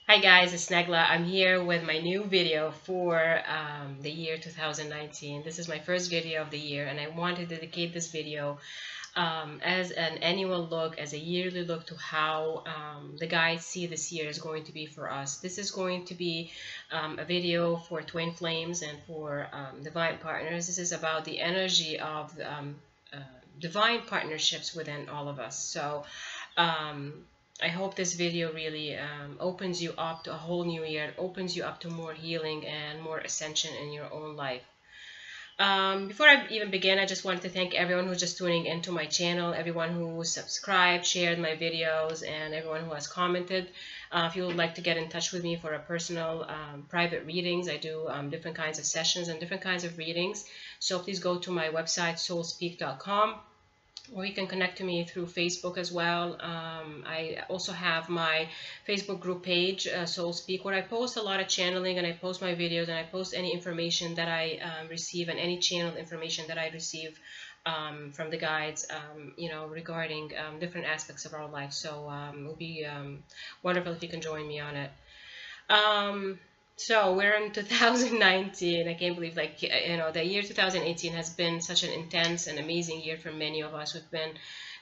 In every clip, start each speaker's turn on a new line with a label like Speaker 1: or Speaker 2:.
Speaker 1: Hi guys, it's Negla. I'm here with my new video for the year 2019. This is my first video of the year, and I want to dedicate this video as an annual look, as a yearly look to how the guides see this year is going to be for us. This is going to be a video for twin flames and for divine partners. This is about the energy of uh, divine partnerships within all of us. So um, I hope this video really opens you up to a whole new year, opens you up to more healing and more ascension in your own life. Before I even begin, I just wanted to thank everyone who's just tuning into my channel, everyone who subscribed, shared my videos, and everyone who has commented. If you would like to get in touch with me for a personal private readings, I do different kinds of sessions and different kinds of readings. So please go to my website, soulspeak.com. Or you can connect to me through Facebook as well. I also have my Facebook group page, Soul Speak, where I post a lot of channeling, and I post my videos, and I post any information that I receive, and any channel information that I receive from the guides, regarding different aspects of our life. So it will be wonderful if you can join me on it. Um, so we're in 2019. I can't believe, the year 2018 has been such an intense and amazing year for many of us. We've been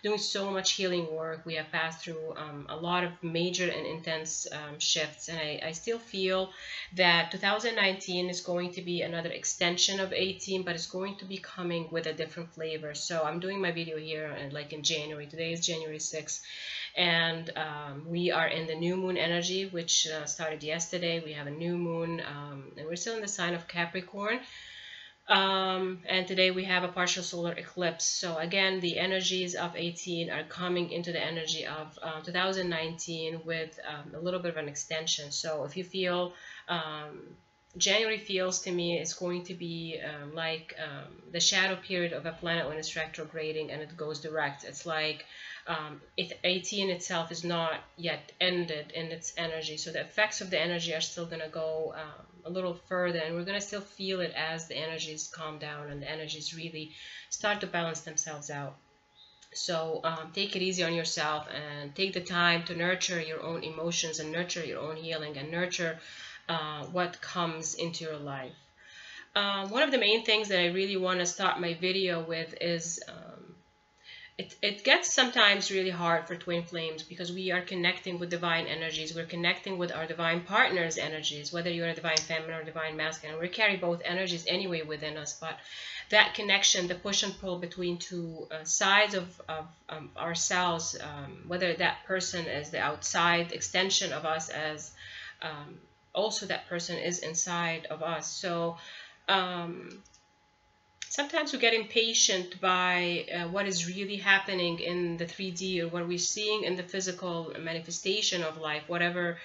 Speaker 1: doing so much healing work. We have passed through a lot of major and intense shifts, and I still feel that 2019 is going to be another extension of 18, but it's going to be coming with a different flavor. So I'm doing my video here in January. Today is January 6th, and we are in the new moon energy, which started yesterday. We have a new moon, and we're still in the sign of Capricorn. And today we have a partial solar eclipse. So again, the energies of 18 are coming into the energy of 2019 with a little bit of an extension. So if you feel January feels to me it's going to be the shadow period of a planet when it's retrograding and it goes direct. It's like 18 itself is not yet ended in its energy, so the effects of the energy are still going to go a little further, and we're going to still feel it as the energies calm down and the energies really start to balance themselves out. So take it easy on yourself and take the time to nurture your own emotions and nurture your own healing and nurture what comes into your life. One of the main things that I really want to start my video with is it gets sometimes really hard for twin flames because we are connecting with divine energies. We're connecting with our divine partner's energies, whether you're a divine feminine or divine masculine. We carry both energies anyway within us, but that connection, the push and pull between two sides of ourselves, whether that person is the outside extension of us, as also that person is inside of us. So sometimes we get impatient by what is really happening in the 3D, or what we're seeing in the physical manifestation of life, whatever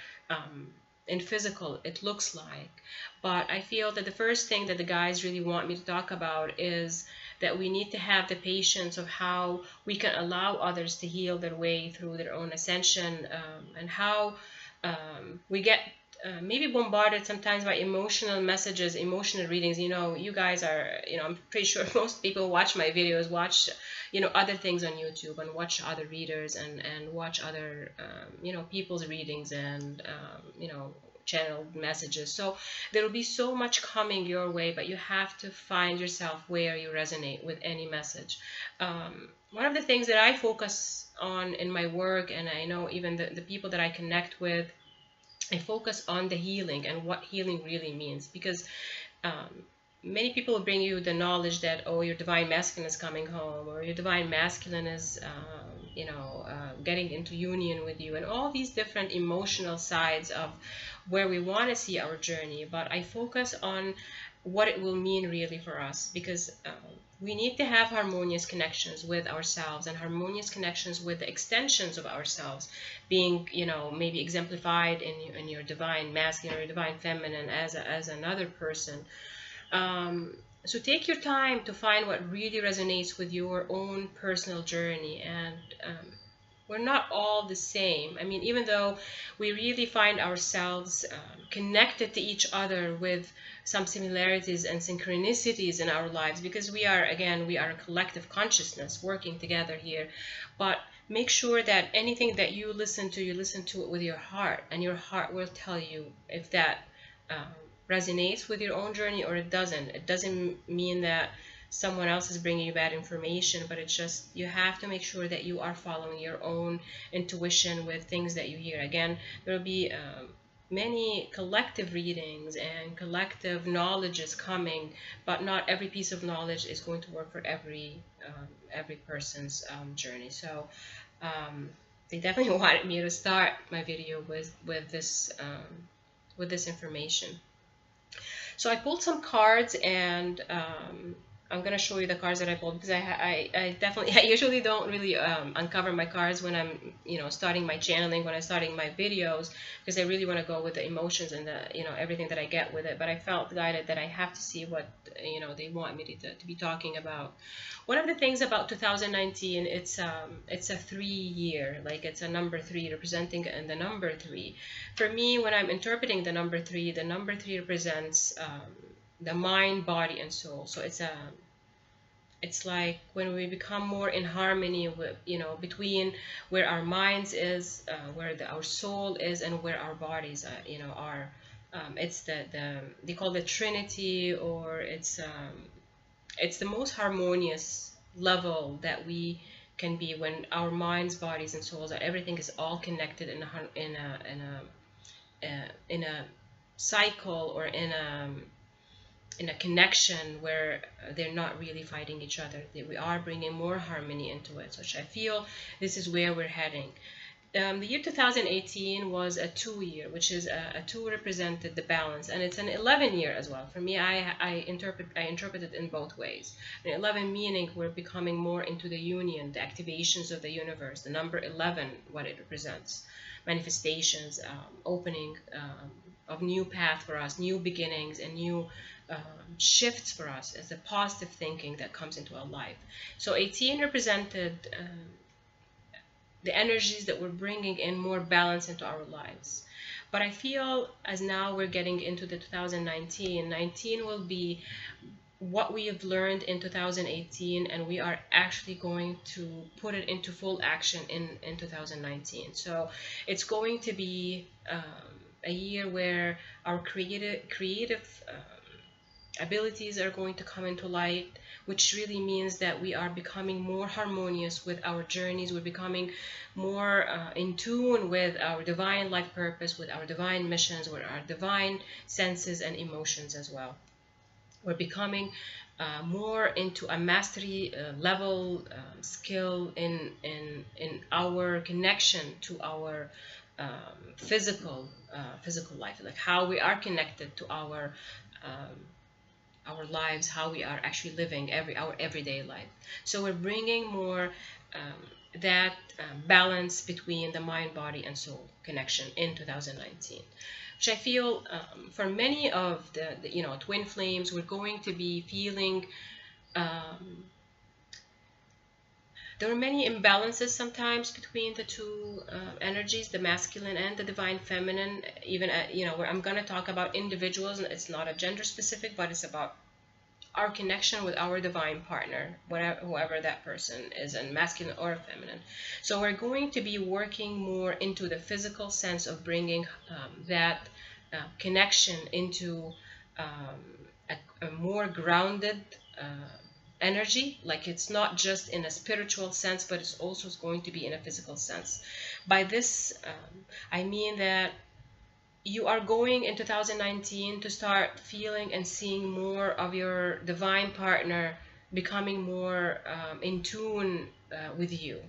Speaker 1: in physical it looks like. But I feel that the first thing that the guys really want me to talk about is that we need to have the patience of how we can allow others to heal their way through their own ascension, and how we get maybe bombarded sometimes by emotional messages, emotional readings. You guys are, I'm pretty sure most people watch my videos, watch, other things on YouTube, and watch other readers, and watch other, people's readings, and, channel messages. So there will be so much coming your way, but you have to find yourself where you resonate with any message. One of the things that I focus on in my work, and I know even the people that I connect with, I focus on the healing and what healing really means, because um, many people will bring you the knowledge that, oh, your divine masculine is coming home, or your divine masculine is getting into union with you, and all these different emotional sides of where we want to see our journey. But I focus on what it will mean really for us, because we need to have harmonious connections with ourselves and harmonious connections with the extensions of ourselves, being, maybe exemplified in your divine masculine or divine feminine as another person. So take your time to find what really resonates with your own personal journey. And we're not all the same. I mean, even though we really find ourselves connected to each other with some similarities and synchronicities in our lives, because we are a collective consciousness working together here, but make sure that anything that you listen to it with your heart, and your heart will tell you if that um, resonates with your own journey or it doesn't. It doesn't mean that someone else is bringing you bad information, but it's just you have to make sure that you are following your own intuition with things that you hear. Again, there will be many collective readings and collective knowledges coming, but not every piece of knowledge is going to work for every person's journey. So they definitely wanted me to start my video with this information. So I pulled some cards, and I'm gonna show you the cards that I pulled, because I definitely I usually don't really uncover my cards when I'm starting my channeling, when I'm starting my videos, because I really want to go with the emotions and the everything that I get with it. But I felt guided that I have to see what they want me to be talking about. One of the things about 2019, it's a 3 year, like it's a number 3 representing, and the number 3 for me, when I'm interpreting the number 3, the number 3 represents the mind, body, and soul. So it's like when we become more in harmony with between where our minds is, where our soul is, and where our bodies are. It's the they call it Trinity, or it's the most harmonious level that we can be, when our minds, bodies, and souls are, everything is all connected in a cycle, or in a connection where they're not really fighting each other. We are bringing more harmony into it, which I feel this is where we're heading. The year 2018 was a 2 year, which is a 2 represented the balance, and it's an 11 year as well. For me, I interpret it in both ways. An 11 meaning we're becoming more into the union, the activations of the universe. The number 11, what it represents, manifestations, opening of new path for us, new beginnings, and new shifts for us, as a positive thinking that comes into our life. So 18 represented the energies that we're bringing in more balance into our lives. But I feel as now we're getting into the 2019, 19 will be what we have learned in 2018, and we are actually going to put it into full action in 2019. So it's going to be a year where our creative abilities are going to come into light, which really means that we are becoming more harmonious with our journeys. We're becoming more in tune with our divine life purpose, with our divine missions, with our divine senses and emotions as well. We're becoming more into a mastery level skill in our connection to our physical life, like how we are connected to our lives, how we are actually living our everyday life. So we're bringing more that balance between the mind, body, and soul connection in 2019, which I feel for many of the twin flames, we're going to be feeling there are many imbalances sometimes between the two energies, the masculine and the divine feminine. Even where I'm going to talk about individuals, and it's not a gender specific, but it's about our connection with our divine partner, whoever that person is, and masculine or feminine. So we're going to be working more into the physical sense of bringing that connection into a more grounded energy. Like it's not just in a spiritual sense, but it's also going to be in a physical sense. By this I mean that you are going in 2019 to start feeling and seeing more of your divine partner becoming more in tune with you.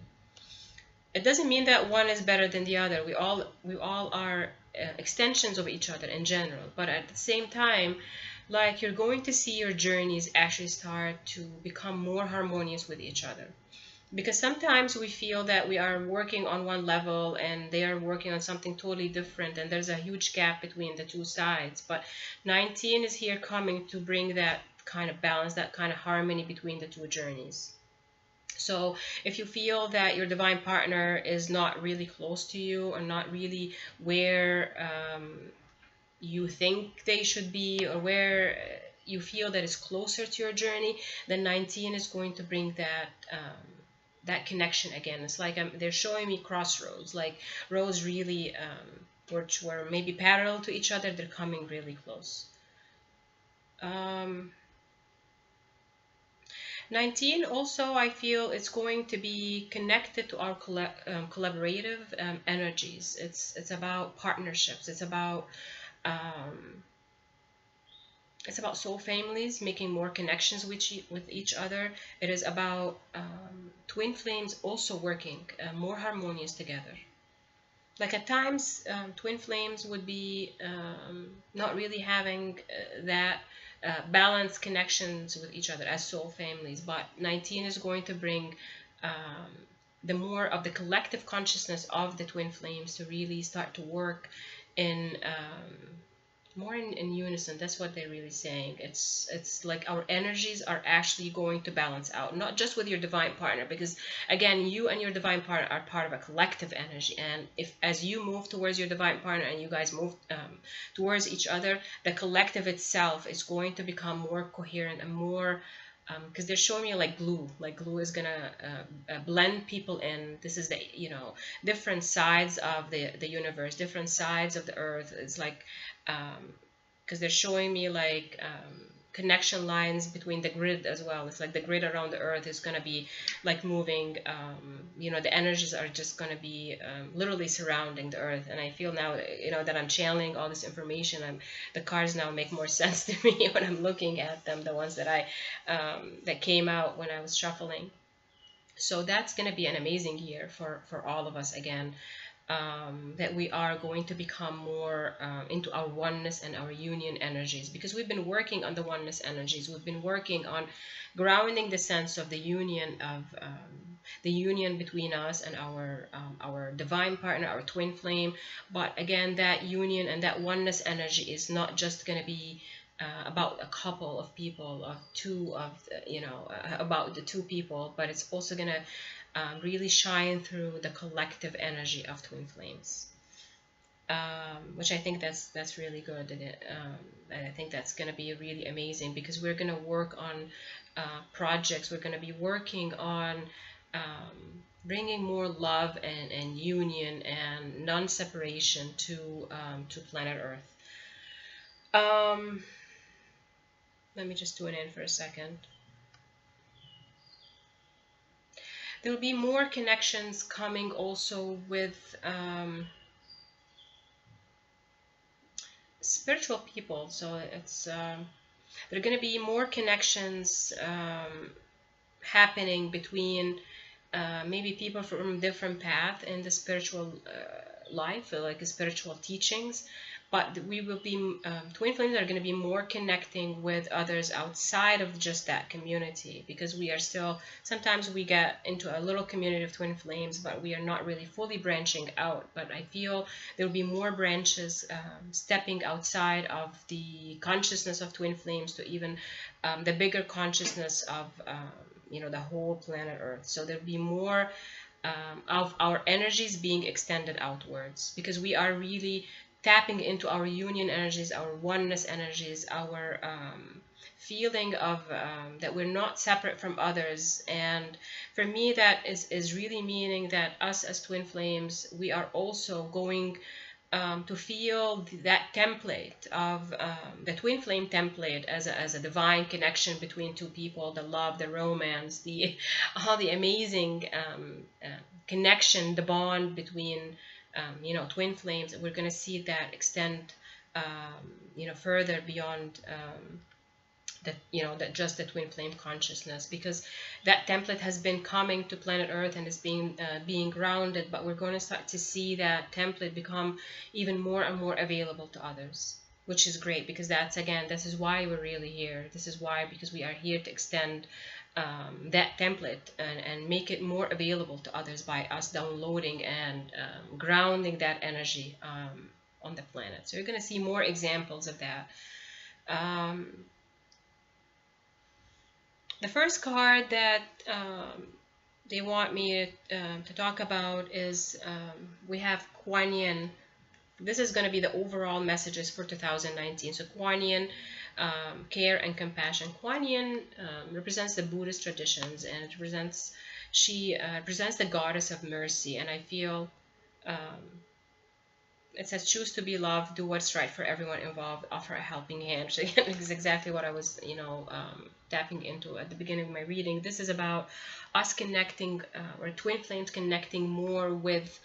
Speaker 1: It doesn't mean that one is better than the other. We all are extensions of each other in general, but at the same time, like, you're going to see your journeys actually start to become more harmonious with each other. Because sometimes we feel that we are working on one level and they are working on something totally different, and there's a huge gap between the two sides. But 19 is here coming to bring that kind of balance, that kind of harmony between the two journeys. So if you feel that your divine partner is not really close to you, or not really where you think they should be, or where you feel that is closer to your journey, then 19 is going to bring that that connection again. It's like they're showing me crossroads, like roads really which were maybe parallel to each other, they're coming really close. 19 also, I feel it's going to be connected to our collaborative energies. It's about partnerships. Um, it's about soul families making more connections with each other. It is about twin flames also working more harmonious together. Like at times, twin flames would be not really having that balanced connections with each other as soul families. But 19 is going to bring um, the more of the collective consciousness of the twin flames to really start to work in more in unison. That's what they're really saying. It's like our energies are actually going to balance out, not just with your divine partner, because again, you and your divine partner are part of a collective energy, and if as you move towards your divine partner and you guys move towards each other, the collective itself is going to become more coherent and more because they're showing me like glue is gonna blend people in. This is the different sides of the universe, different sides of the earth. It's like because they're showing me like connection lines between the grid as well. It's like the grid around the earth is going to be like moving, the energies are just going to be literally surrounding the earth. And I feel now that I'm channeling all this information, the cards now make more sense to me when I'm looking at them, the ones that I that came out when I was shuffling. So that's going to be an amazing year for all of us again. That we are going to become more into our oneness and our union energies, because we've been working on the oneness energies. We've been working on grounding the sense of the union between us and our divine partner, our twin flame. But again, that union and that oneness energy is not just going to be about a couple of people, of two of about the two people, but it's also going to really shine through the collective energy of twin flames, which I think that's really good. And I think that's going to be really amazing, because we're going to work on projects. We're going to be working on bringing more love and union and non-separation to planet Earth. Let me just tune in for a second. There will be more connections coming also with spiritual people. So it's there are going to be more connections happening between maybe people from different path in the spiritual life, like spiritual teachings. But we will be twin flames are going to be more connecting with others outside of just that community, because we are still, sometimes we get into a little community of twin flames, but we are not really fully branching out. But I feel there will be more branches stepping outside of the consciousness of twin flames to even the bigger consciousness of the whole planet Earth. So there'll be more of our energies being extended outwards, because we are really tapping into our union energies, our oneness energies, our feeling of that we're not separate from others. And for me, that is really meaning that us as twin flames, we are also going to feel that template of the twin flame template as a divine connection between two people, the love, the romance, all the amazing connection, the bond between twin flames. We're going to see that extend further beyond that just the twin flame consciousness, because that template has been coming to planet Earth and is being grounded, but we're going to start to see that template become even more and more available to others, which is great, because this is why we're really here. This is why, because we are here to extend that template and make it more available to others by us downloading and grounding that energy on the planet. So you're going to see more examples of that. The first card that they want me to talk about is we have Quan Yin. This is going to be the overall messages for 2019. So Quan Yin, care and compassion. Quan Yin represents the Buddhist traditions, and it represents she represents the goddess of mercy. And I feel um, it says, choose to be loved, do what's right for everyone involved, offer a helping hand. Which again is exactly what I was, tapping into at the beginning of my reading. This is about us connecting, or twin flames connecting more with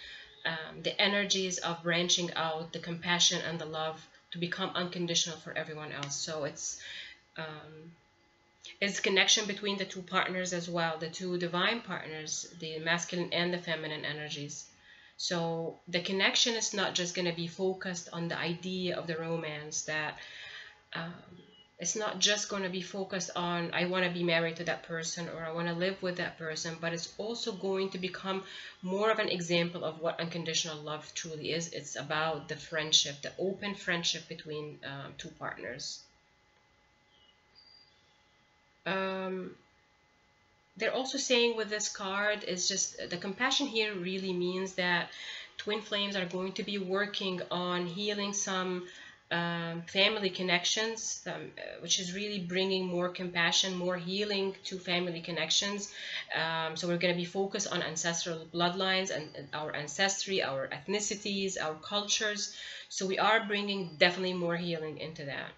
Speaker 1: the energies of branching out, the compassion and the love to become unconditional for everyone else. So it's connection between the two partners as well, the two divine partners, the masculine and the feminine energies. So the connection is not just going to be focused on the idea of the romance, that um, it's not just going to be focused on I want to be married to that person or I want to live with that person, but it's also going to become more of an example of what unconditional love truly is. It's about the friendship, the open friendship between two partners. Um, they're also saying with this card is just the compassion here really means that twin flames are going to be working on healing some family connections, which is really bringing more compassion, more healing to family connections. So we're going to be focused on ancestral bloodlines and our ancestry, our ethnicities, our cultures. So we are bringing definitely more healing into that.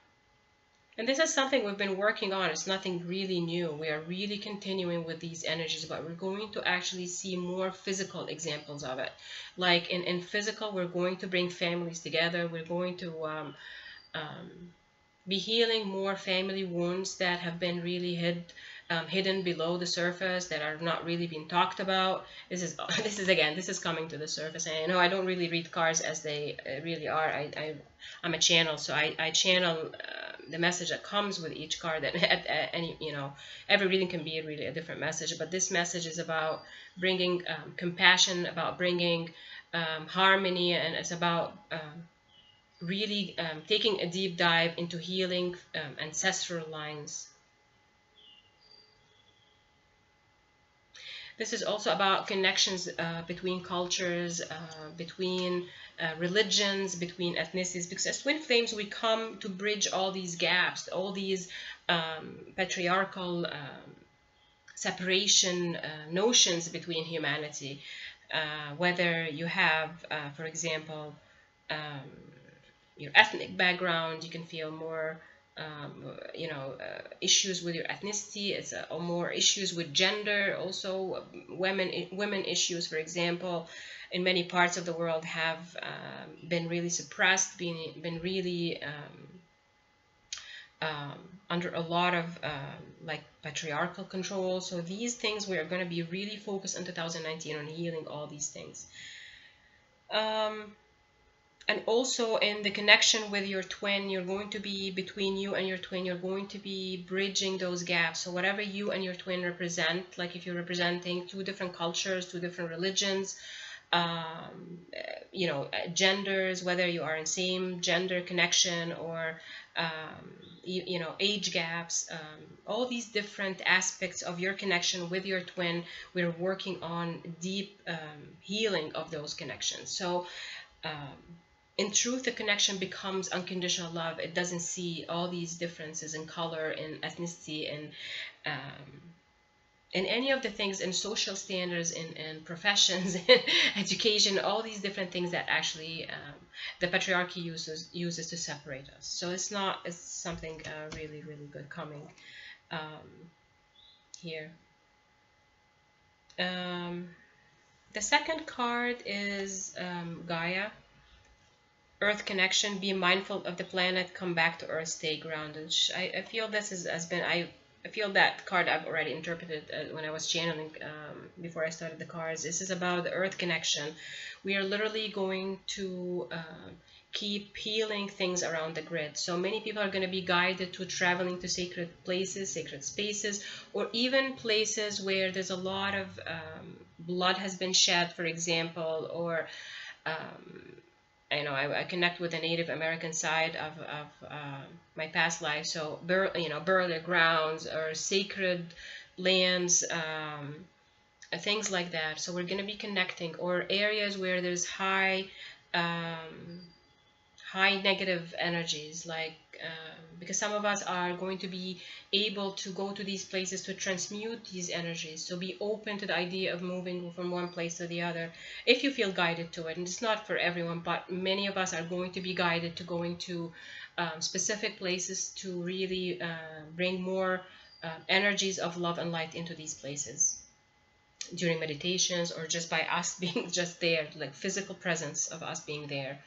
Speaker 1: And this is something we've been working on. It's nothing really new. We are really continuing with these energies, but we're going to actually see more physical examples of it. Like in physical, we're going to bring families together. We're going to um, be healing more family wounds that have been really hidden below the surface, that are not really being talked about. This is coming to the surface. And I know I don't really read cards as they really are. I'm a channel, so I channel the message that comes with each card. That at any, every reading can be really a different message, but this message is about bringing compassion, about bringing harmony, and it's about really taking a deep dive into healing ancestral lines. This is also about connections between cultures, between religions, between ethnicities, because as twin flames, we come to bridge all these gaps, all these patriarchal separation notions between humanity. Whether you have, for example, um, your ethnic background, you can feel more issues with your ethnicity. It's or more issues with gender. Also, women issues, for example, in many parts of the world have been really suppressed, been really under a lot of like patriarchal control. So these things we are going to be really focused in 2019 on healing all these things. And also in the connection with your twin, you're going to be, between you and your twin, you're going to be bridging those gaps. So whatever you and your twin represent, like if you're representing two different cultures, two different religions, genders, whether you are in same gender connection or age gaps, all these different aspects of your connection with your twin, we're working on deep healing of those connections. So in truth, the connection becomes unconditional love. It doesn't see all these differences in color, in ethnicity, in any of the things, in social standards, in professions, in education, all these different things that actually the patriarchy uses to separate us. So it's something really, really good coming here. The second card is Gaia. Earth connection, be mindful of the planet, come back to Earth, stay grounded. I feel this has been, I feel that card I've already interpreted when I was channeling before I started the cards. This is about the Earth connection. We are literally going to keep healing things around the grid. So many people are going to be guided to traveling to sacred places, sacred spaces, or even places where there's a lot of blood has been shed, for example, or I connect with the Native American side of my past life. So, burial grounds or sacred lands, things like that. So we're going to be connecting, or areas where there's high negative energies, like because some of us are going to be able to go to these places to transmute these energies. So be open to the idea of moving from one place to the other if you feel guided to it. And it's not for everyone, but many of us are going to be guided to going to specific places to really bring more energies of love and light into these places during meditations, or just by us being just there, like physical presence of us being there.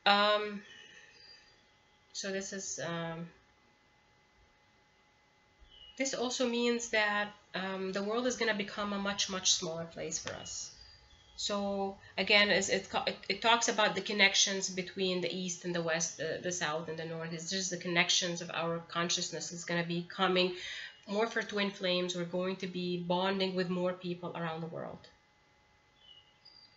Speaker 1: um so this also means that the world is going to become a much smaller place for us. So again, it talks about the connections between the east and the west, the south and the north. It's just the connections of our consciousness is going to be coming more for twin flames. We're going to be bonding with more people around the world,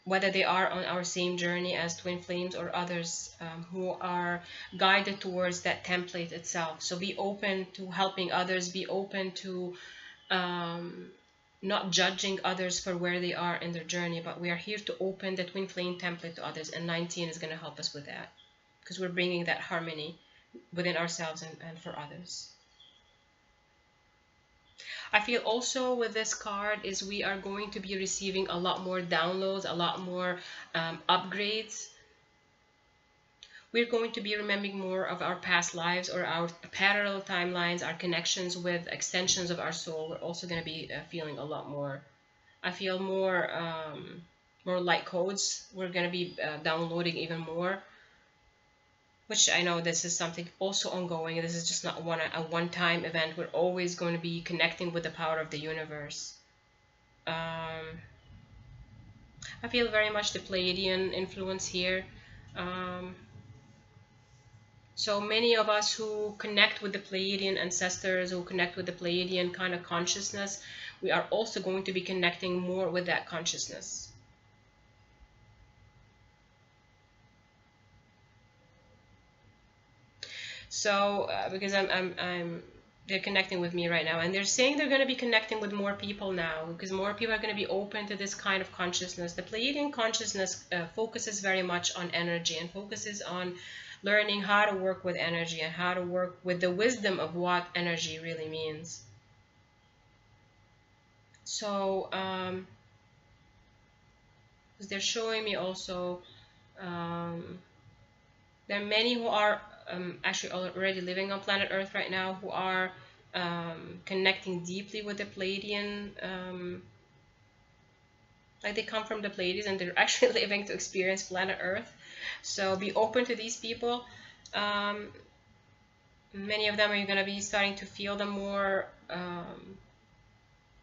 Speaker 1: whether they are on our same journey as twin flames or others who are guided towards that template itself. So be open to helping others, be open to um, not judging others for where they are in their journey, but we are here to open the twin flame template to others, and 19 is going to help us with that, because we're bringing that harmony within ourselves and for others. I feel also with this card is we are going to be receiving a lot more downloads, a lot more upgrades. We're going to be remembering more of our past lives or our parallel timelines, our connections with extensions of our soul. We're also going to be feeling a lot more. I feel more light codes. We're going to be downloading even more, which I know this is something also ongoing. This is just not a one-time event. We're always going to be connecting with the power of the universe. I feel very much the Pleiadian influence here. So many of us who connect with the Pleiadian ancestors, who connect with the Pleiadian kind of consciousness, we are also going to be connecting more with that consciousness. So because they're connecting with me right now, and they're saying they're going to be connecting with more people now, because more people are going to be open to this kind of consciousness. The Pleiadian consciousness focuses very much on energy and focuses on learning how to work with energy and how to work with the wisdom of what energy really means. So they're showing me also there are many who are actually already living on planet Earth right now, who are connecting deeply with the Pleiadian, like they come from the Pleiades and they're actually living to experience planet Earth. So be open to these people. Many of them are going to be starting to feel them more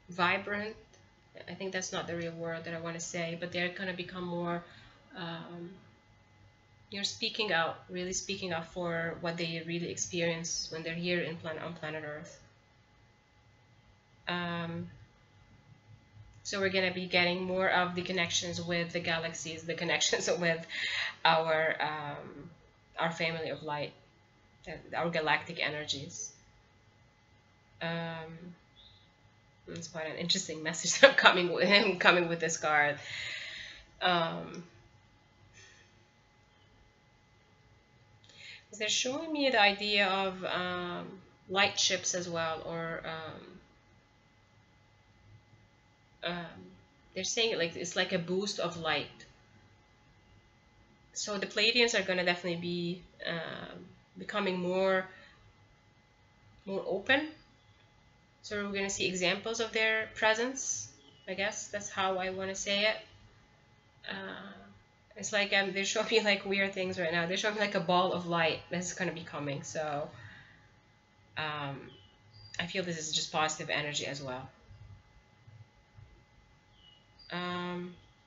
Speaker 1: vibrant. I think that's not the real word that I want to say, but they're going to become more you're speaking out, really speaking out for what they really experience when they're here on planet Earth. So we're going to be getting more of the connections with the galaxies, the connections with our family of light, our galactic energies. It's quite an interesting message that I'm coming with this card. They're showing me the idea of light ships as well, or they're saying like it's like a boost of light. So the Pleiadians are going to definitely be becoming more open. So we're going to see examples of their presence. I guess that's how I want to say it. It's like they're showing me like weird things right now. They're showing me like a ball of light that's going to be coming. So I feel this is just positive energy as well.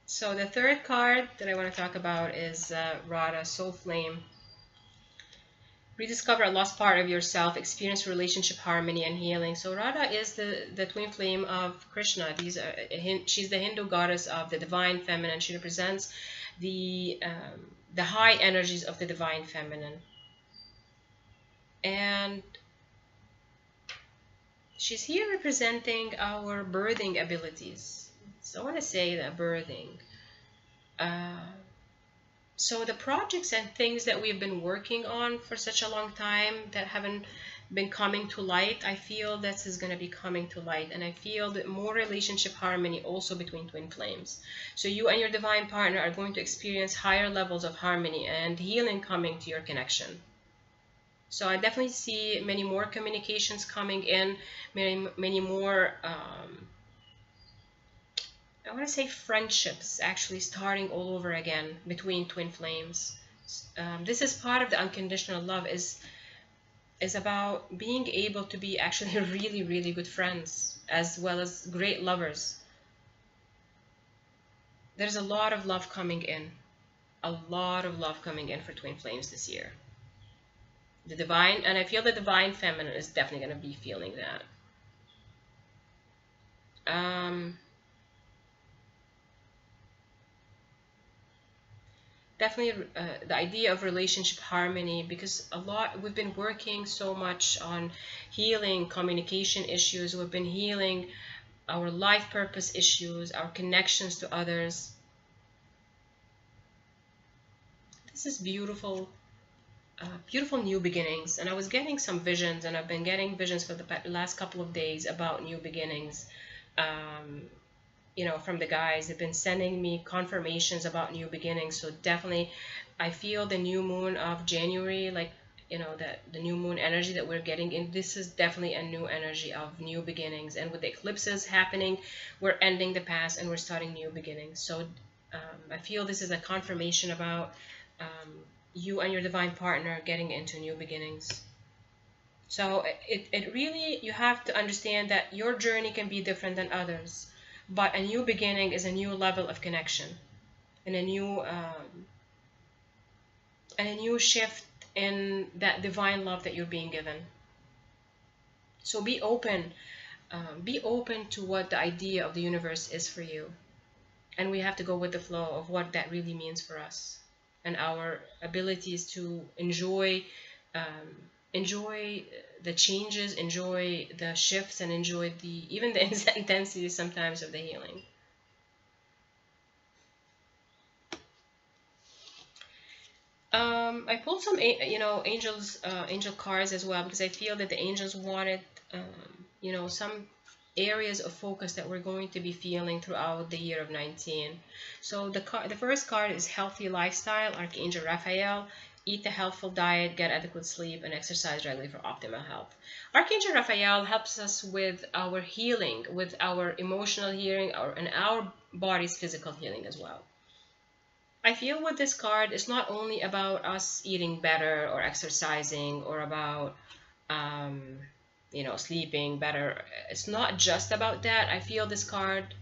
Speaker 1: So the third card that I want to talk about is Radha, Soul Flame. Rediscover a lost part of yourself, experience relationship harmony and healing. So Radha is the twin flame of Krishna. She's the Hindu goddess of the divine feminine. She represents the high energies of the divine feminine. And she's here representing our birthing abilities. So I want to say that birthing. So the projects and things that we've been working on for such a long time that haven't been coming to light, I feel this is going to be coming to light. And I feel that more relationship harmony also between twin flames. So you and your divine partner are going to experience higher levels of harmony and healing coming to your connection. So I definitely see many more communications coming in, many more I want to say friendships actually starting all over again between twin flames. This is part of the unconditional love, is about being able to be actually really, really good friends as well as great lovers. There's a lot of love coming in, a lot of love coming in for twin flames this year. The divine, and I feel the divine feminine is definitely going to be feeling that. Definitely the idea of relationship harmony, because a lot we've been working so much on healing communication issues, we've been healing our life purpose issues, our connections to others. This is beautiful, beautiful new beginnings. And I was getting some visions, and I've been getting visions for the last couple of days about new beginnings. um, from the guys, they've been sending me confirmations about new beginnings. So definitely, I feel the new moon of January, like, that the new moon energy that we're getting in, this is definitely a new energy of new beginnings. And with the eclipses happening, we're ending the past and we're starting new beginnings. So I feel this is a confirmation about um, you and your divine partner getting into new beginnings. So it really, you have to understand that your journey can be different than others, but a new beginning is a new level of connection and a new shift in that divine love that you're being given. So be open to what the idea of the universe is for you, and we have to go with the flow of what that really means for us and our abilities to um, enjoy the changes, enjoy the shifts, and enjoy even the intensity sometimes of the healing. I pulled some, angel cards as well, because I feel that the angels wanted, some areas of focus that we're going to be feeling throughout the year of 19. So the first card is healthy lifestyle, Archangel Raphael. Eat a healthful diet, get adequate sleep, and exercise regularly for optimal health. Archangel Raphael helps us with our healing, with our emotional healing, and our body's physical healing as well. I feel with this card, it's not only about us eating better or exercising or about, um, sleeping better. It's not just about that. I feel this card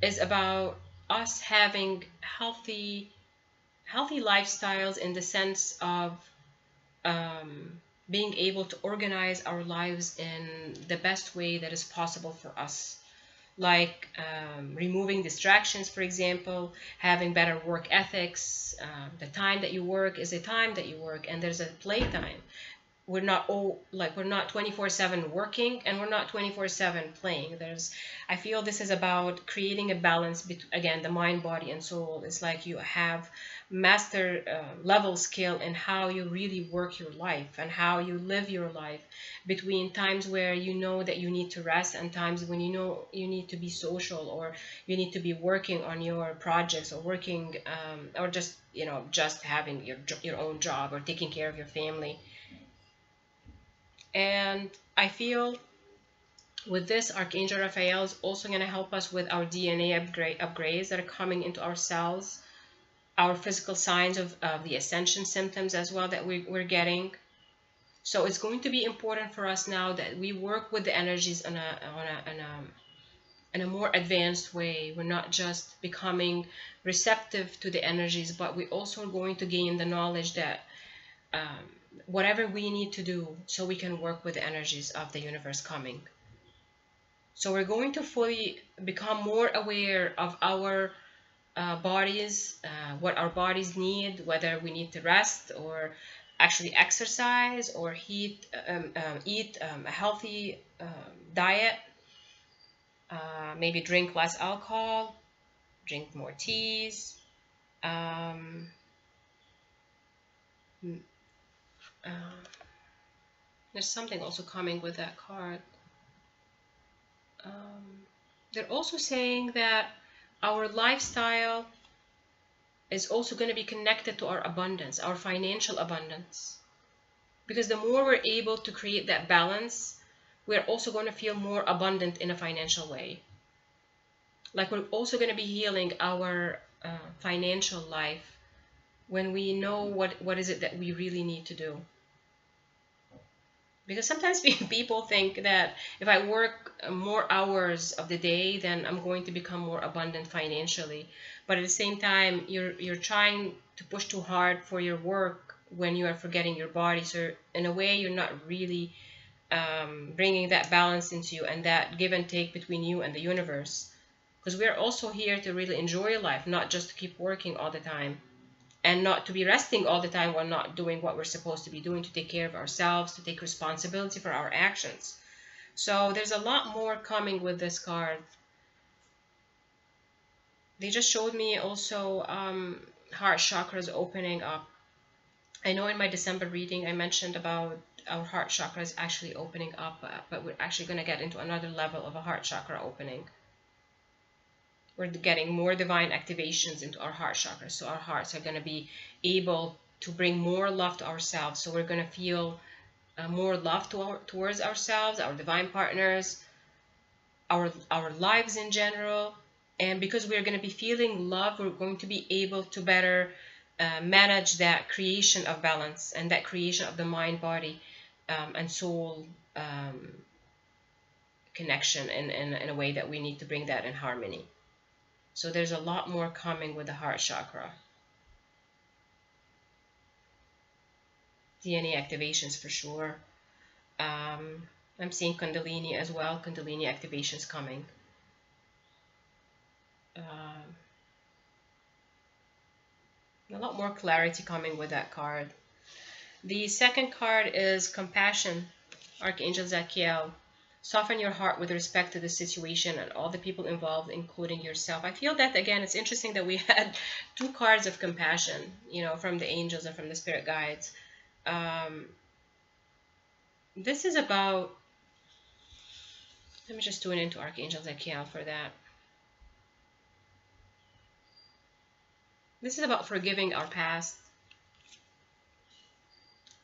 Speaker 1: is about us having healthy lifestyles, in the sense of being able to organize our lives in the best way that is possible for us, like removing distractions, for example, having better work ethics. The time that you work is the time that you work, and there's a playtime. We're not 24/7 working, and we're not 24/7 playing. I feel this is about creating a balance between, again, the mind, body, and soul. It's like you have master level skill in how you really work your life and how you live your life, between times where you know that you need to rest and times when you know you need to be social, or you need to be working on your projects, or working, or just having your own job, or taking care of your family. And I feel with this, Archangel Raphael is also going to help us with our DNA upgrades that are coming into our cells, our physical signs of the ascension symptoms as well that we're getting. So it's going to be important for us now that we work with the energies in a more advanced way. We're not just becoming receptive to the energies, but we're also going to gain the knowledge that um, whatever we need to do so we can work with the energies of the universe coming. So we're going to fully become more aware of our bodies, what our bodies need, whether we need to rest or actually exercise, or eat a healthy diet, maybe drink less alcohol, drink more teas. Um, Mm, there's something also coming with that card. They're also saying that our lifestyle is also going to be connected to our abundance, our financial abundance. Because the more we're able to create that balance, we're also going to feel more abundant in a financial way. Like we're also going to be healing our financial life when we know what is it that we really need to do. Because sometimes people think that if I work more hours of the day, then I'm going to become more abundant financially. But at the same time, you're trying to push too hard for your work when you are forgetting your body. So in a way, you're not really bringing that balance into you and that give and take between you and the universe. Because we're also here to really enjoy life, not just to keep working all the time, and not to be resting all the time while not doing what we're supposed to be doing, to take care of ourselves, to take responsibility for our actions. So there's a lot more coming with this card. They just showed me also heart chakras opening up. I know in my December reading I mentioned about our heart chakras actually opening up, but we're actually going to get into another level of a heart chakra opening. We're getting more divine activations into our heart chakra. So our hearts are going to be able to bring more love to ourselves. So we're going to feel more love towards ourselves, our divine partners, our lives in general. And because we're going to be feeling love, we're going to be able to better manage that creation of balance and that creation of the mind, body, and soul connection in a way that we need to bring that in harmony. So there's a lot more coming with the heart chakra. DNA activations for sure. I'm seeing Kundalini as well. Kundalini activations coming. A lot more clarity coming with that card. The second card is Compassion, Archangel Zachiel. Soften your heart with respect to the situation and all the people involved, including yourself. I feel that, again, it's interesting that we had two cards of compassion, from the angels and from the spirit guides. This is about, let me just tune into Archangel Zachiel for that. This is about forgiving our past.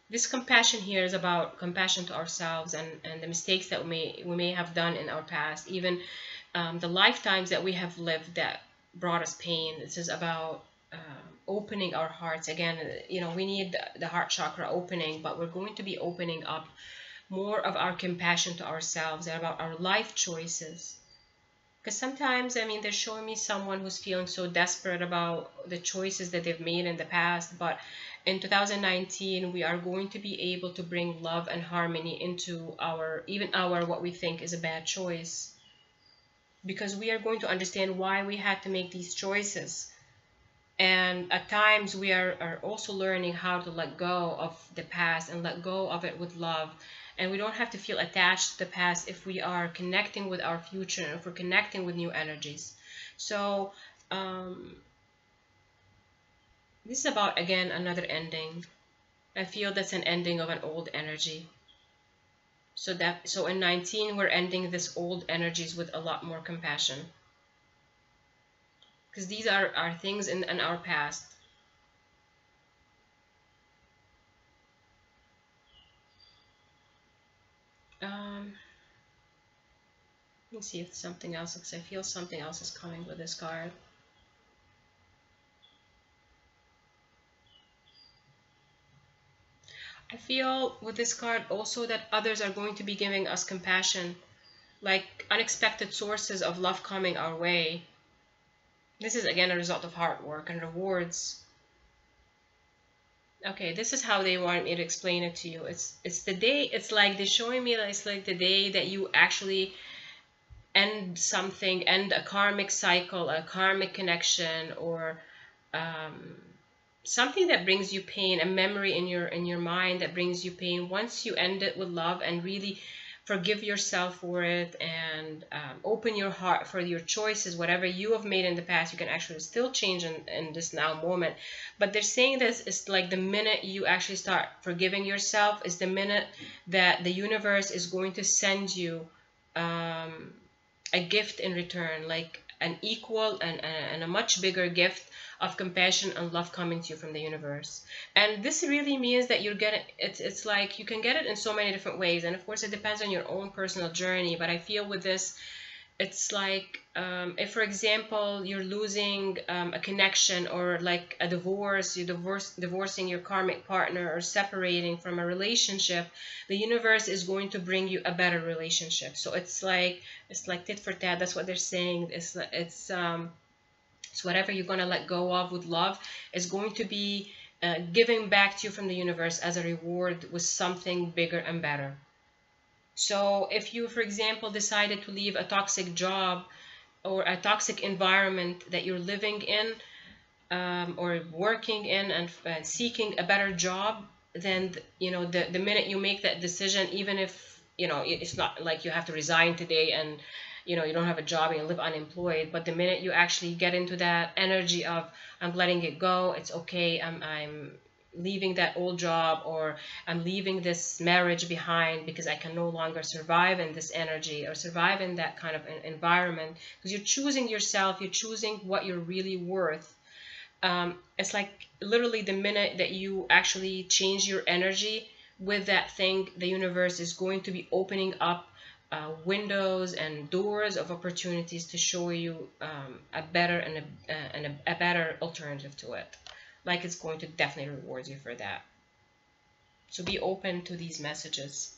Speaker 1: This compassion here is about compassion to ourselves and the mistakes that we may have done in our past, even the lifetimes that we have lived that brought us pain. This is about opening our hearts. Again, we need the heart chakra opening, but we're going to be opening up more of our compassion to ourselves and about our life choices. Because sometimes, they're showing me someone who's feeling so desperate about the choices that they've made in the past, but in 2019, we are going to be able to bring love and harmony into even our what we think is a bad choice. Because we are going to understand why we had to make these choices. And at times we are also learning how to let go of the past and let go of it with love. And we don't have to feel attached to the past if we are connecting with our future and if we're connecting with new energies. So this is about, again, another ending. I feel that's an ending of an old energy. So in 19, we're ending this old energies with a lot more compassion. Because these are things in our past. Let me see if something else, because I feel something else is coming with this card. I feel with this card also that others are going to be giving us compassion, like unexpected sources of love coming our way. This is, again, a result of hard work and rewards. Okay, this is how they want me to explain it to you. It's the day, it's like they're showing me that it's like the day that you actually end something, end a karmic cycle, a karmic connection, or something that brings you pain, a memory in your mind that brings you pain. Once you end it with love and really forgive yourself for it, and open your heart for your choices. Whatever you have made in the past, you can actually still change in this now moment. But they're saying this is like the minute you actually start forgiving yourself is the minute that the universe is going to send you um, a gift in return, like an equal and a much bigger gift of compassion and love coming to you from the universe. And this really means that you're getting it's like you can get it in so many different ways, and of course it depends on your own personal journey. But I feel with this, it's like if for example you're losing a connection, or like a divorce, you divorcing your karmic partner, or separating from a relationship, the universe is going to bring you a better relationship. So it's like tit for tat. That's what they're saying. It's whatever you're going to let go of with love is going to be giving back to you from the universe as a reward with something bigger and better. So if you, for example, decided to leave a toxic job or a toxic environment that you're living in, or working in, and seeking a better job, then the minute you make that decision, even if it's not like you have to resign today and you don't have a job and you live unemployed, but the minute you actually get into that energy of I'm letting it go, it's okay, I'm leaving that old job, or I'm leaving this marriage behind because I can no longer survive in this energy or survive in that kind of environment, because you're choosing yourself, you're choosing what you're really worth. It's like literally the minute that you actually change your energy with that thing, the universe is going to be opening up windows and doors of opportunities to show you a better and a better alternative to it. Like it's going to definitely reward you for that. So be open to these messages.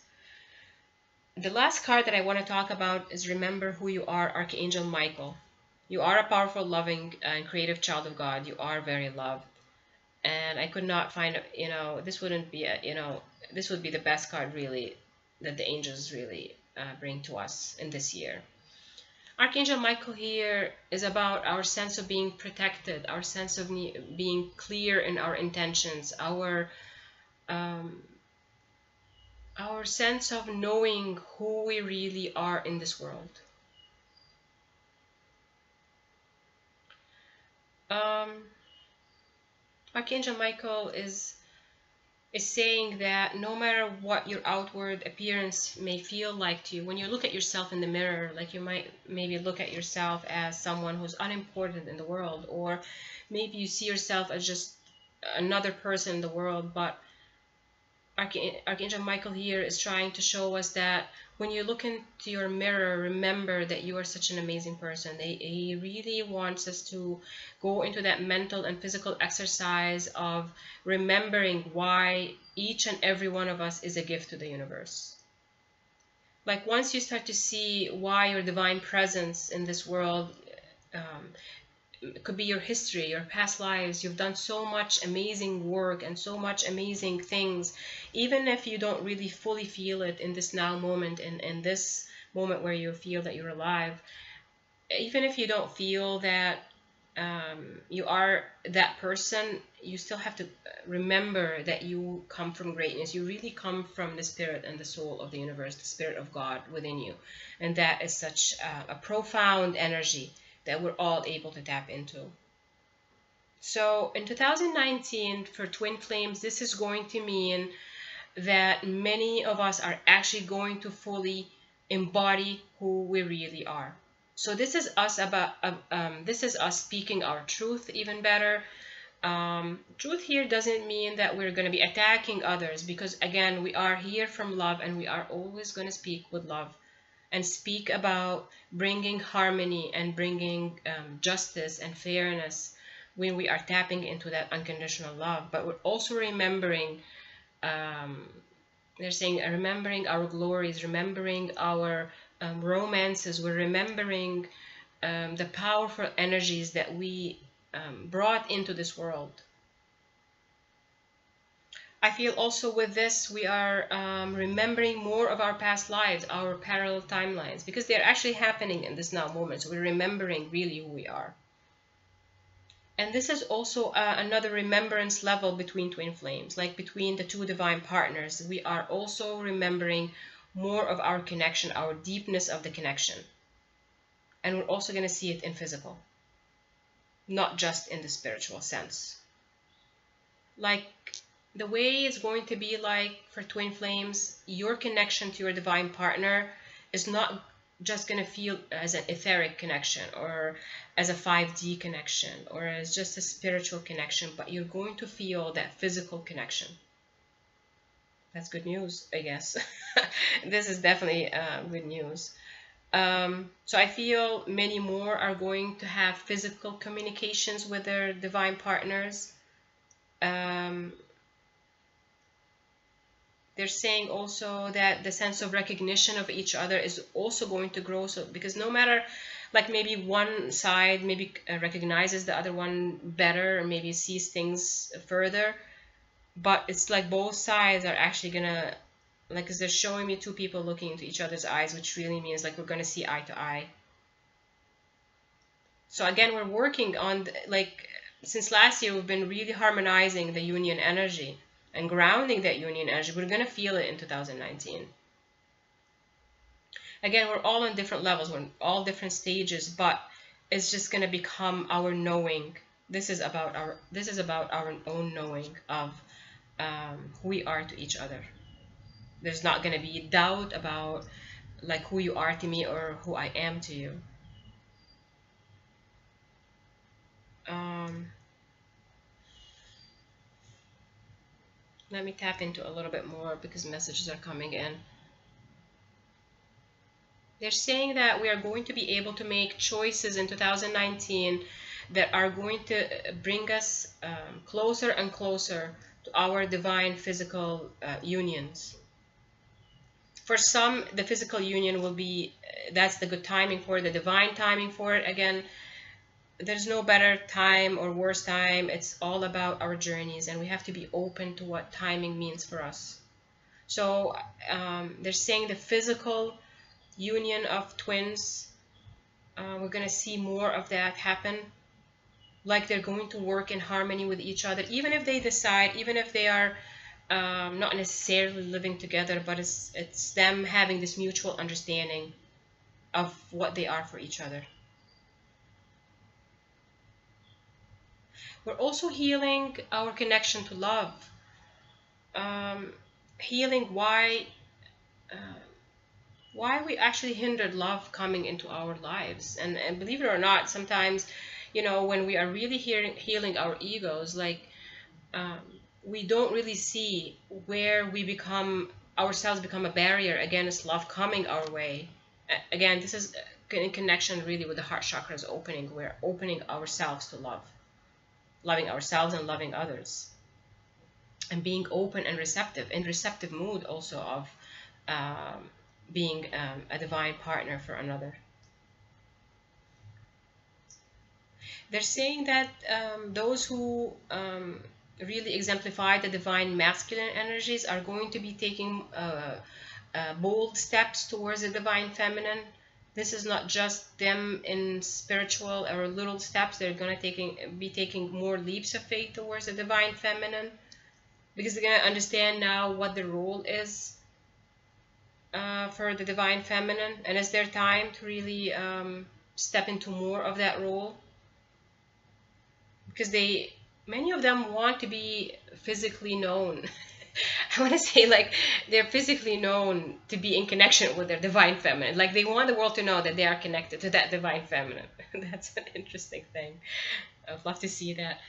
Speaker 1: The last card that I want to talk about is Remember Who You Are, Archangel Michael. You are a powerful, loving, and creative child of God. You are very loved. And I could not find, this wouldn't be, this would be the best card really that the angels really bring to us in this year. Archangel Michael here is about our sense of being protected, our sense of being clear in our intentions, our sense of knowing who we really are in this world. Archangel Michael is saying that no matter what your outward appearance may feel like to you, when you look at yourself in the mirror, like you might maybe look at yourself as someone who's unimportant in the world, or maybe you see yourself as just another person in the world, but Archangel Michael here is trying to show us that when you look into your mirror, remember that you are such an amazing person. He really wants us to go into that mental and physical exercise of remembering why each and every one of us is a gift to the universe. Like once you start to see why your divine presence in this world, it could be your history, your past lives. You've done so much amazing work and so much amazing things, even if you don't really fully feel it in this now moment, in this moment where you feel that you're alive. Even if you don't feel that you are that person, you still have to remember that you come from greatness. You really come from the spirit and the soul of the universe, the spirit of God within you. And that is such a profound energy that we're all able to tap into. So in 2019, for twin flames, this is going to mean that many of us are actually going to fully embody who we really are. So this is us speaking our truth even better. Truth here doesn't mean that we're going to be attacking others, because again, we are here from love, and we are always going to speak with love and speak about bringing harmony and bringing justice and fairness when we are tapping into that unconditional love. But we're also remembering, they're saying, remembering our glories, remembering our romances. We're remembering the powerful energies that we brought into this world. I feel also with this, we are remembering more of our past lives, our parallel timelines, because they're actually happening in this now moment. So we're remembering really who we are. And this is also another remembrance level between twin flames, like between the two divine partners. We are also remembering more of our connection, our deepness of the connection. And we're also going to see it in physical, not just in the spiritual sense. Like the way it's going to be like for twin flames, your connection to your divine partner is not just going to feel as an etheric connection or as a 5D connection or as just a spiritual connection, but you're going to feel that physical connection. That's good news, I guess. This is definitely good news. So I feel many more are going to have physical communications with their divine partners. They're saying also that the sense of recognition of each other is also going to grow. So because no matter, like maybe one side maybe recognizes the other one better or maybe sees things further, but it's like both sides are actually gonna, like, because they're showing me two people looking into each other's eyes, which really means like we're gonna see eye to eye. So again, we're working on, like, since last year we've been really harmonizing the union energy and grounding that union energy. We're going to feel it in 2019. Again, we're all on different levels, we're in all different stages, but it's just going to become our knowing. This is about our own knowing of who we are to each other. There's not going to be doubt about like who you are to me or who I am to you. Let me tap into a little bit more because messages are coming in. They're saying that we are going to be able to make choices in 2019 that are going to bring us closer and closer to our divine physical unions. For some, the physical union will be, that's the good timing for it, the divine timing for it. Again, there's no better time or worse time. It's all about our journeys, and we have to be open to what timing means for us. So they're saying the physical union of twins, we're going to see more of that happen. Like they're going to work in harmony with each other, even if they decide, even if they are not necessarily living together, but it's them having this mutual understanding of what they are for each other. We're also healing our connection to love, healing why we actually hindered love coming into our lives. And believe it or not, sometimes, you know, when we are really healing our egos, like we don't really see where we become ourselves become a barrier against love coming our way. Again, this is in connection really with the heart chakras opening. We're opening ourselves to love, loving ourselves and loving others, and being open and receptive, in receptive mood also of being a divine partner for another. They're saying that those who really exemplify the divine masculine energies are going to be taking bold steps towards the divine feminine. This is not just them in spiritual or little steps. They're going to be taking more leaps of faith towards the divine feminine, because they're going to understand now what the role is for the divine feminine, and it's their time to really step into more of that role, because many of them want to be physically known. I want to say, like, they're physically known to be in connection with their divine feminine. Like, they want the world to know that they are connected to that divine feminine. That's an interesting thing. I'd love to see that.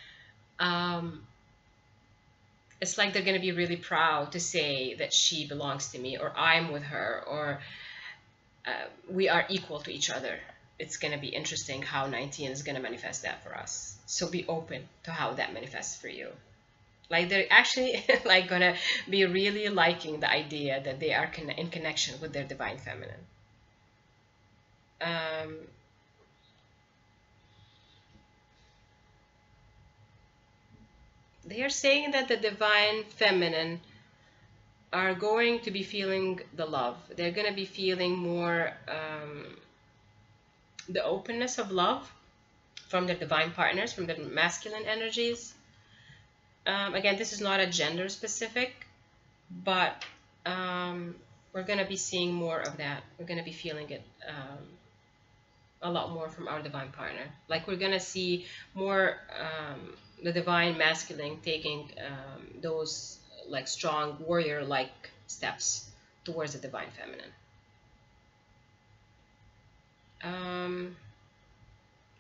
Speaker 1: It's like they're going to be really proud to say that she belongs to me, or I'm with her, or we are equal to each other. It's going to be interesting how 19 is going to manifest that for us. So be open to how that manifests for you. Like they're actually like going to be really liking the idea that they are in connection with their divine feminine. They are saying that the divine feminine are going to be feeling the love. They're going to be feeling more the openness of love from their divine partners, from their masculine energies. Again, this is not a gender specific, but we're going to be seeing more of that. We're going to be feeling it a lot more from our divine partner. Like we're going to see more the divine masculine taking those like strong warrior like steps towards the divine feminine.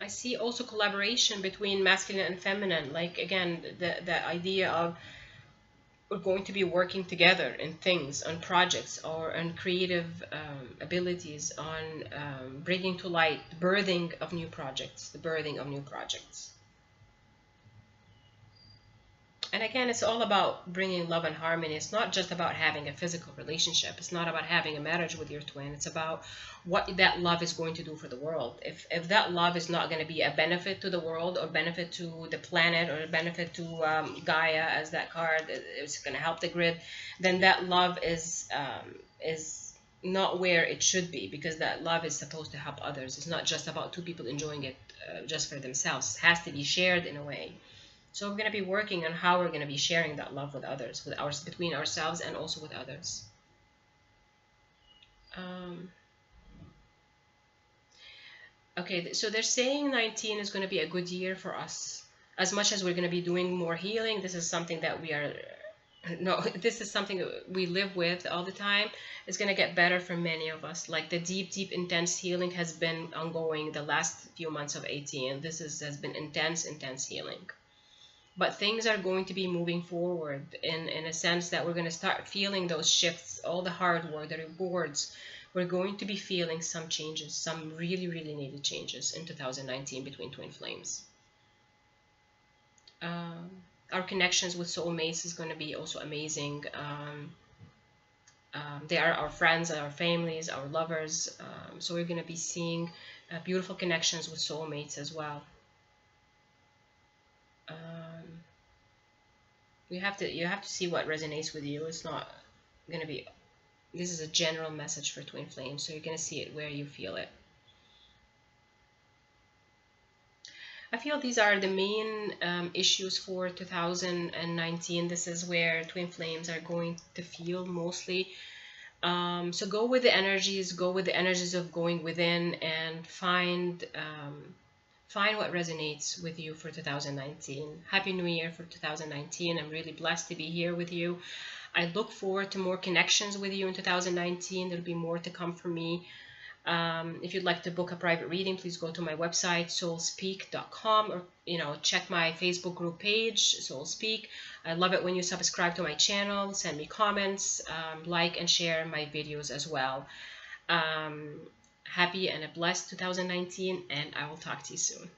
Speaker 1: I see also collaboration between masculine and feminine. Like again, the idea of we're going to be working together in things, on projects, or on creative abilities, on bringing to light the birthing of new projects, the birthing of new projects. And again, it's all about bringing love and harmony. It's not just about having a physical relationship. It's not about having a marriage with your twin. It's about what that love is going to do for the world. If that love is not going to be a benefit to the world, or benefit to the planet, or a benefit to Gaia, as that card, it's going to help the grid, then that love is not where it should be, because that love is supposed to help others. It's not just about two people enjoying it just for themselves. It has to be shared in a way. So we're going to be working on how we're going to be sharing that love with others, between ourselves and also with others. Okay, so they're saying 19 is going to be a good year for us. As much as we're going to be doing more healing, this is something that this is something that we live with all the time. It's going to get better for many of us. Like the deep, intense healing has been ongoing the last few months of 18. This has been intense healing. But things are going to be moving forward in a sense that we're going to start feeling those shifts, all the hard work, the rewards. We're going to be feeling some changes, some really, really needed changes in 2019 between twin flames. Our connections with soulmates is going to be also amazing. They are our friends, our families, our lovers. So we're going to be seeing beautiful connections with soulmates as well. You have to see what resonates with you. It's not going to be, this is a general message for twin flames, so you're going to see it where you feel it. I feel these are the main issues for 2019. This is where twin flames are going to feel mostly. So go with the energies, of going within, and find what resonates with you for 2019. Happy New Year for 2019. I'm really blessed to be here with you. I look forward to more connections with you in 2019. There'll be more to come from me. If you'd like to book a private reading, please go to my website, soulspeak.com, or check my Facebook group page, Soulspeak. I love it when you subscribe to my channel, send me comments, like and share my videos as well. Happy and a blessed 2019, and I will talk to you soon.